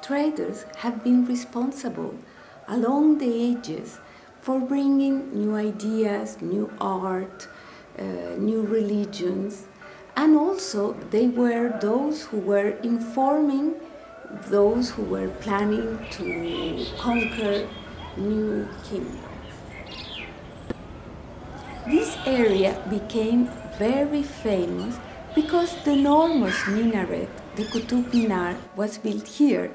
traders have been responsible along the ages for bringing new ideas, new art, new religions, and also they were those who were informing those who were planning to conquer new kingdoms. This area became very famous because the enormous minaret, the Qutub Minar, was built here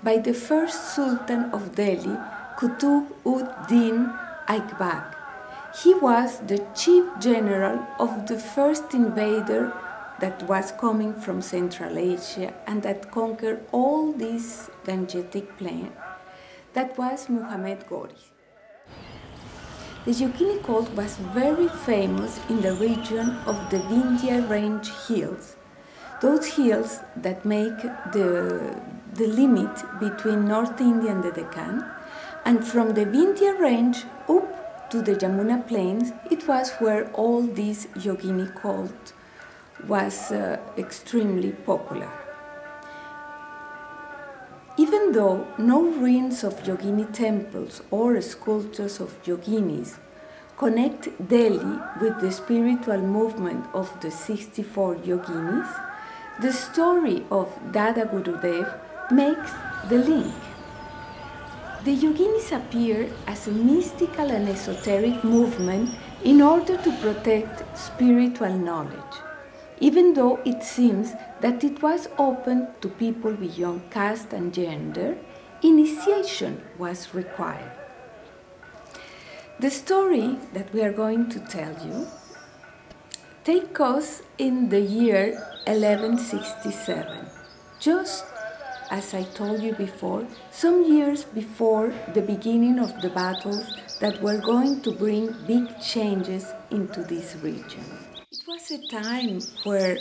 by the first Sultan of Delhi, Qutb ud-Din Aybak. He was the chief general of the first invader that was coming from Central Asia and that conquered all this Gangetic plain. That was Muhammad Ghori. The Yogini cult was very famous in the region of the Vindhya Range hills, those hills that make the limit between North India and the Deccan, and from the Vindhya Range up to the Yamuna plains, it was where all this Yogini cult was extremely popular. Even though no ruins of Yogini temples or sculptures of Yoginis connect Delhi with the spiritual movement of the 64 Yoginis, the story of Dada Gurudev makes the link. The Yoginis appear as a mystical and esoteric movement in order to protect spiritual knowledge, even though it seems that it was open to people beyond caste and gender. Initiation was required. The story that we are going to tell you takes us in the year 1167, just as I told you before, some years before the beginning of the battles that were going to bring big changes into this region. It was a time where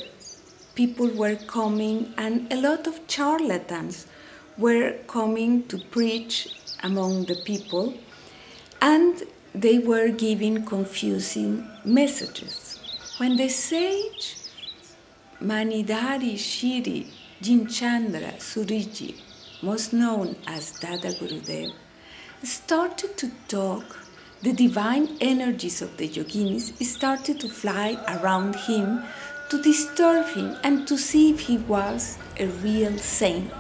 people were coming and a lot of charlatans were coming to preach among the people, and they were giving confusing messages. When the sage Manidhari Shiri Jinchandra Suriji, most known as Dada Gurudev, started to talk, the divine energies of the Yoginis started to fly around him to disturb him and to see if he was a real saint.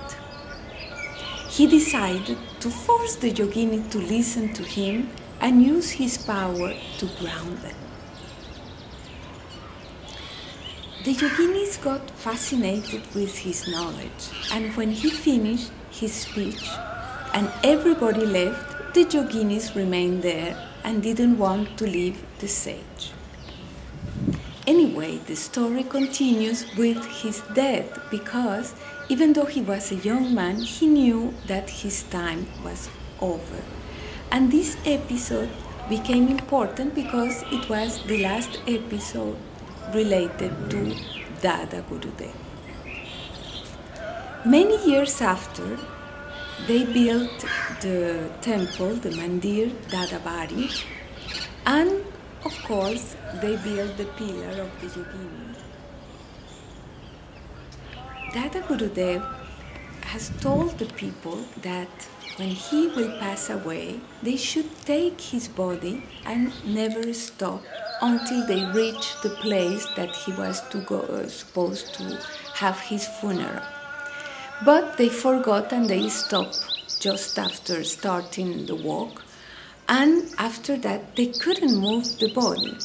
He decided to force the Yogini to listen to him and use his power to ground them. The Yoginis got fascinated with his knowledge, and when he finished his speech and everybody left, the Yoginis remained there and didn't want to leave the sage. Anyway, the story continues with his death because even though he was a young man, he knew that his time was over. And this episode became important because it was the last episode related to Dada Gurudev. Many years after, they built the temple, the mandir, Dadabari, and of course, they built the pillar of the Yoginis. Dada Gurudev has told the people that when he will pass away, they should take his body and never stop until they reach the place that he was supposed to have his funeral. But they forgot and they stopped just after starting the walk, and after that they couldn't move the body.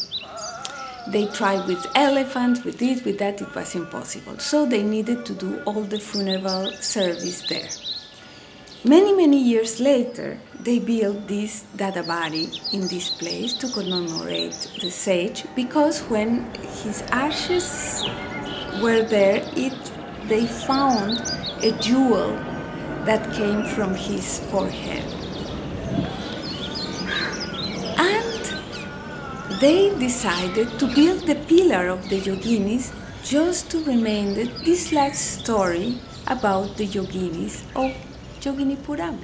They tried with elephants, with this, with that, it was impossible. So they needed to do all the funeral service there. Many years later, they built this Dadabari in this place to commemorate the sage, because when his ashes were there, they found a jewel that came from his forehead. And they decided to build the pillar of the Yoginis just to remain this last story about the Yoginis of Yoginipura.